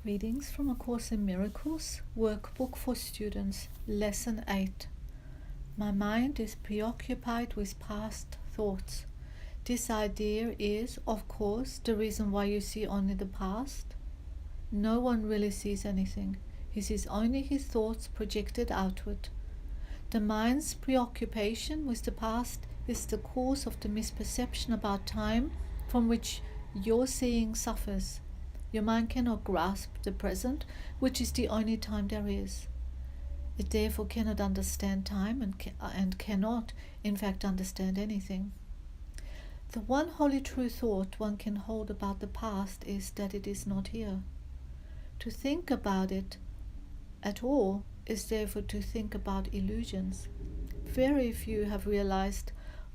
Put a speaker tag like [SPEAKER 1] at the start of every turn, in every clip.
[SPEAKER 1] Readings from A Course in Miracles, workbook for students, lesson 8. My mind is preoccupied with past thoughts. This idea is, of course, the reason why you see only the past. No one really sees anything. He sees only his thoughts projected outward. The mind's preoccupation with the past is the cause of the misperception about time from which your seeing suffers. Your mind cannot grasp the present, which is the only time there is. It therefore cannot understand time and cannot, in fact, understand anything. The one wholly true thought one can hold about the past is that it is not here. To think about it at all is therefore to think about illusions. Very few have realized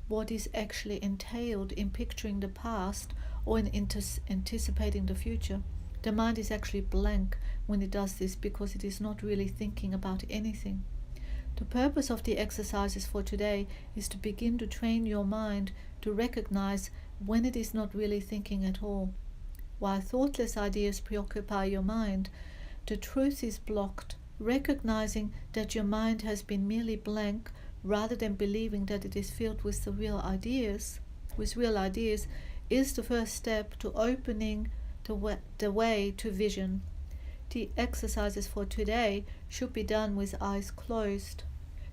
[SPEAKER 1] what is actually entailed in picturing the past or in anticipating the future. The mind is actually blank when it does this because it is not really thinking about anything. The purpose of the exercises for today is to begin to train your mind to recognize when it is not really thinking at all. While thoughtless ideas preoccupy your mind, the truth is blocked. Recognizing that your mind has been merely blank rather than believing that it is filled with real ideas, is the first step to opening the way to vision. The exercises for today should be done with eyes closed.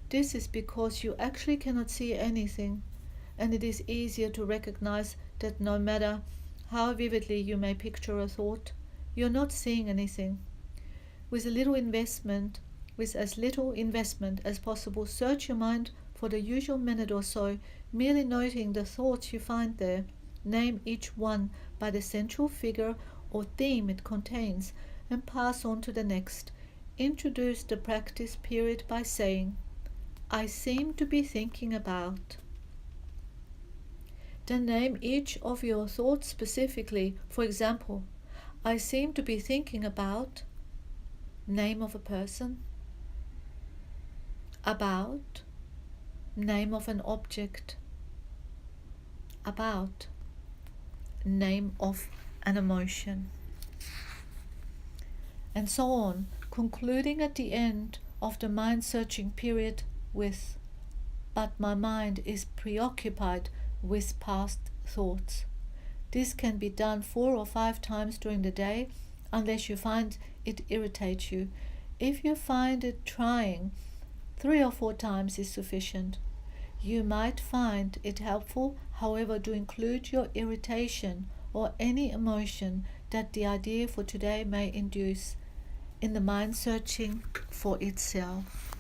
[SPEAKER 1] This is because you actually cannot see anything, and it is easier to recognize that no matter how vividly you may picture a thought, you're not seeing anything. With as little investment as possible, search your mind for the usual minute or so, merely noting the thoughts you find there. Name each one by the central figure or theme it contains and pass on to the next. Introduce the practice period by saying, I seem to be thinking about. Then name each of your thoughts specifically. For example, I seem to be thinking about name of a person, about name of an object, about name of an emotion, and so on, concluding at the end of the mind searching period with, but my mind is preoccupied with past thoughts. This can be done 4 or 5 times during the day unless you find it irritates you. If you find it trying, 3 or 4 times is sufficient. You might find it helpful, however, to include your irritation or any emotion that the idea for today may induce in the mind searching for itself.